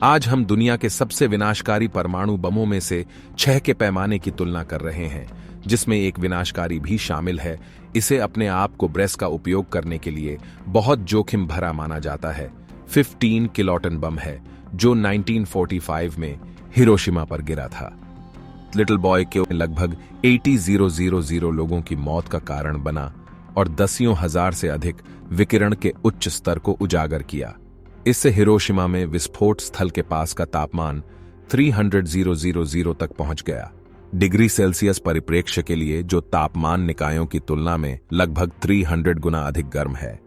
आज हम दुनिया के सबसे विनाशकारी परमाणु बमों में से 6 के पैमाने की तुलना कर रहे हैं, जिसमें एक विनाशकारी भी शामिल है। इसे अपने आप को ब्रेस का उपयोग करने के लिए बहुत जोखिम भरा माना जाता है। 15 किलोटन बम है जो 1945 में हिरोशिमा पर गिरा था। लिटिल बॉय के लगभग 80,000 लोगों की मौत का कारण बना और दसियों हजार से अधिक विकिरण के उच्च स्तर को उजागर किया। इससे हिरोशिमा में विस्फोट स्थल के पास का तापमान 300,000 तक पहुंच गया। डिग्री सेल्सियस परिप्रेक्ष्य के लिए जो तापमान निकायों की तुलना में लगभग 300 गुना अधिक गर्म है।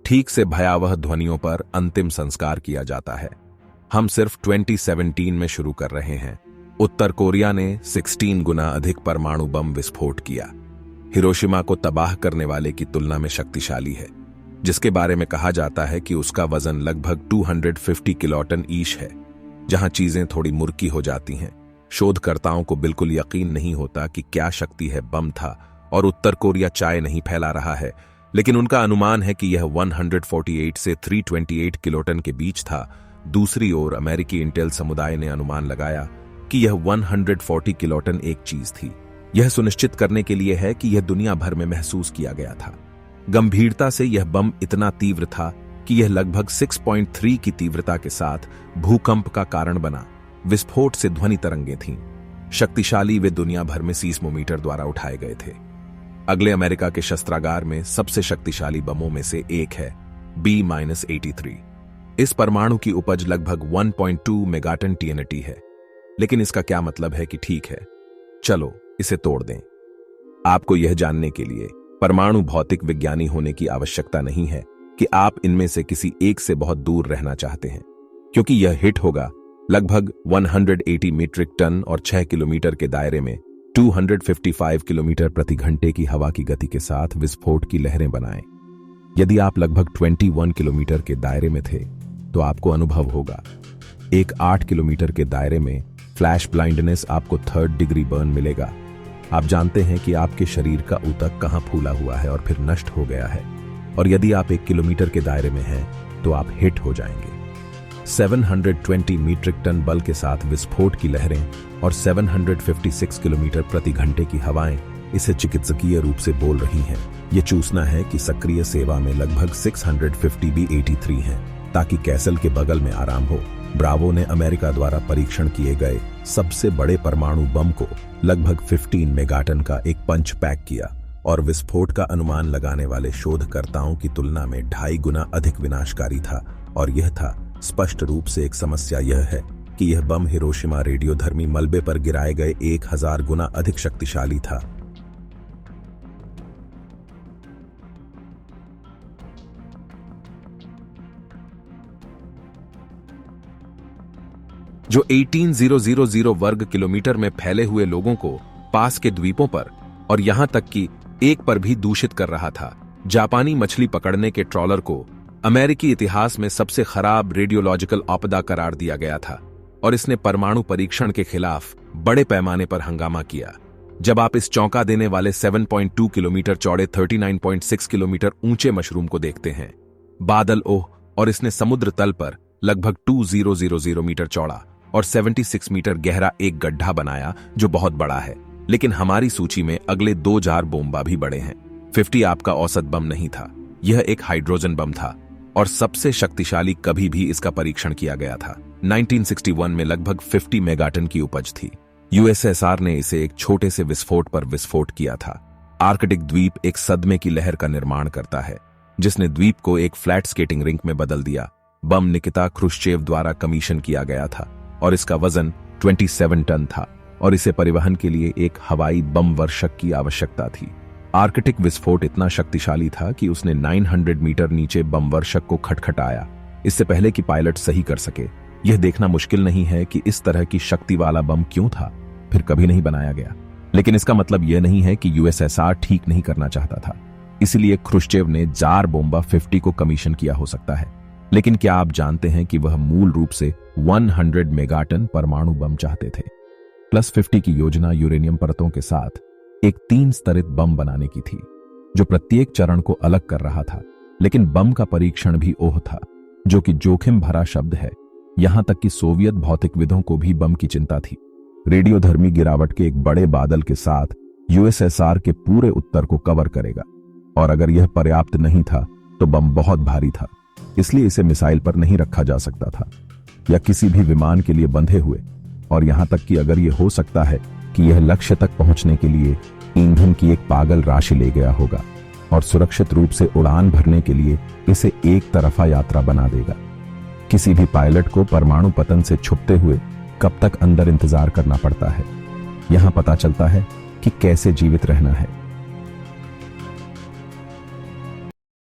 ठीक से भयावह ध्वनियों पर अंतिम संस्कार किया जाता है। हम सिर्फ 2017 में शुरू कर रहे हैं। उत्तर कोरिया ने 16 गुना अधिक परमाणु बम विस्फोट किया। हिरोशिमा को तबाह करने वाले की तुलना में शक्तिशाली है, जिसके बारे में कहा जाता है कि उसका वजन लगभग 250 किलोटन ईच है। जहां चीजें थोड़ी मुर्की हो जाती हैं। शोधकर्ताओं को बिल्कुल यकीन नहीं होता कि क्या शक्ति है बम था और उत्तर कोरिया चाय नहीं फैला रहा है, लेकिन उनका अनुमान है कि यह 148 से 328 किलोटन के बीच था। दूसरी ओर अमेरिकी इंटेल समुदाय ने अनुमान लगाया कि यह 140 किलोटन एक चीज थी। यह सुनिश्चित करने के लिए है कि यह दुनिया भर में महसूस किया गया था। गंभीरता से यह बम इतना तीव्र था कि यह लगभग 6.3 की तीव्रता के साथ भूकंप का कारण बना। विस्फोट से ध्वनि तरंगें थीं। शक्तिशाली वे दुनिया भर में सीस्मोमीटर द्वारा उठाए गए थे। अगले अमेरिका के शस्त्रागार में सबसे शक्तिशाली बमों में से एक है B-83। इस परमाणु की उपज लगभग 1.2 मेगाटन TNT है। लेकिन इसका क्या मतलब है कि ठीक है, चलो इसे तोड़ दें। आपको यह जानने के लिए परमाणु भौतिक विज्ञानी होने की आवश्यकता नहीं है कि आप इनमें से किसी एक से बहुत दूर रहना चाहते हैं, क्योंकि यह हिट होगा लगभग 180 मीट्रिक टन और 6 किलोमीटर के दायरे में 255 किलोमीटर प्रति घंटे की हवा की गति के साथ विस्फोट की लहरें बनाएं। यदि आप लगभग 21 किलोमीटर के दायरे में थे तो आपको अनुभव होगा। एक 8 किलोमीटर के दायरे में फ्लैश ब्लाइंडनेस आपको 3rd डिग्री बर्न मिलेगा। आप जानते हैं कि आपके शरीर का ऊतक कहां फूला हुआ है और फिर नष्ट हो गया है। और यदि आप 1 किलोमीटर के दायरे में हैं तो आप हिट हो जाएंगे। 720 मीट्रिक टन बल के साथ विस्फोट की लहरें और 756 किलोमीटर प्रति घंटे की हवाएं इसे चिकित्सकीय रूप से बोल रही हैं। यह चूसना है कि सक्रिय सेवा में लगभग 650 B-83 हैं, ताकि कैसल के बगल में आराम हो। ब्रावो ने अमेरिका द्वारा परीक्षण किए गए सबसे बड़े परमाणु बम को लगभग 15 मेगाटन का एक पंच पैक किया और विस्फोट का अनुमान लगाने वाले शोधकर्ताओं की तुलना में 2.5 गुना अधिक विनाशकारी था। और यह था स्पष्ट रूप से एक समस्या यह है कि यह बम हिरोशिमा रेडियोधर्मी मलबे पर गिराए गए 1000 गुना अधिक शक्तिशाली था। जो 18,000 वर्ग किलोमीटर में फैले हुए लोगों को पास के द्वीपों पर और यहां तक कि एक पर भी दूषित कर रहा था। जापानी मछली पकड़ने के ट्रॉलर को अमेरिकी इतिहास में सबसे खराब रेडियोलॉजिकल आपदा करार दिया गया था और इसने परमाणु परीक्षण के खिलाफ बड़े पैमाने पर हंगामा किया। जब आप इस चौंका देने वाले 7.2 किलोमीटर चौड़े 39.6 किलोमीटर ऊंचे मशरूम को देखते हैं, बादल ओह, और इसने समुद्र तल पर लगभग 2000 मीटर चौड़ा और 76 मीटर गहरा एक गड्ढा बनाया, जो बहुत बड़ा है। लेकिन हमारी सूची में अगले 2 जार बोम्बा भी बड़े हैं। 50 आपका औसत बम नहीं था, यह एक हाइड्रोजन बम था और सबसे शक्तिशाली कभी भी इसका परीक्षण किया गया था। 1961 में लगभग 50 मेगाटन की उपज थी। यूएसएसआर ने इसे एक छोटे से विस्फोट पर विस्फोट किया था। आर्कटिक द्वीप एक सदमे की लहर का निर्माण करता है, जिसने द्वीप को एक फ्लैट स्केटिंग रिंक में बदल दिया। बम निकिता क्रुश्चेव द्वारा कमीशन किया गया था और इसका वजन 27 टन था और इसे परिवहन के लिए एक हवाई बम वर्षक की आवश्यकता थी। आर्कटिक विस्फोट इतना शक्तिशाली था कि उसने 900 मीटर नीचे बम वर्षक को खटखटाया, इससे पहले कि पायलट सही कर सके। यह देखना मुश्किल नहीं है कि इस तरह की शक्ति वाला बम क्यों था, फिर कभी नहीं बनाया गया। लेकिन इसका मतलब यह नहीं है कि यूएसएसआर ठीक नहीं करना चाहता था। इसलिए क्रुश्चेव ने जार बोम्बा 50 को कमीशन किया हो सकता है। लेकिन क्या आप जानते हैं कि वह मूल रूप से 100 मेगाटन परमाणु बम चाहते थे। +50 की योजना यूरेनियम परतों के साथ एक 3 स्तरित बम बनाने की थी, जो प्रत्येक चरण को अलग कर रहा था। लेकिन बम का परीक्षण भी ओह था, जो कि जोखिम भरा शब्द है। यहां तक कि सोवियत भौतिकविदों को भी बम की चिंता थी। रेडियोधर्मी गिरावट के एक बड़े बादल के साथ यूएसएसआर के पूरे उत्तर को कवर करेगा, और अगर यह पर्याप्त नहीं था तो बम बहुत भारी था, इसलिए इसे मिसाइल पर नहीं रखा जा सकता था या किसी भी विमान के लिए बंधे हुए। और यहां तक कि अगर यह हो सकता है कि यह लक्ष्य तक पहुंचने के लिए ईंधन की एक पागल राशि ले गया होगा और सुरक्षित रूप से उड़ान भरने के लिए इसे एक तरफा यात्रा बना देगा। किसी भी पायलट को परमाणु पतन से छुपते हुए कब तक अंदर इंतजार करना पड़ता है। यहां पता चलता है कि कैसे जीवित रहना है।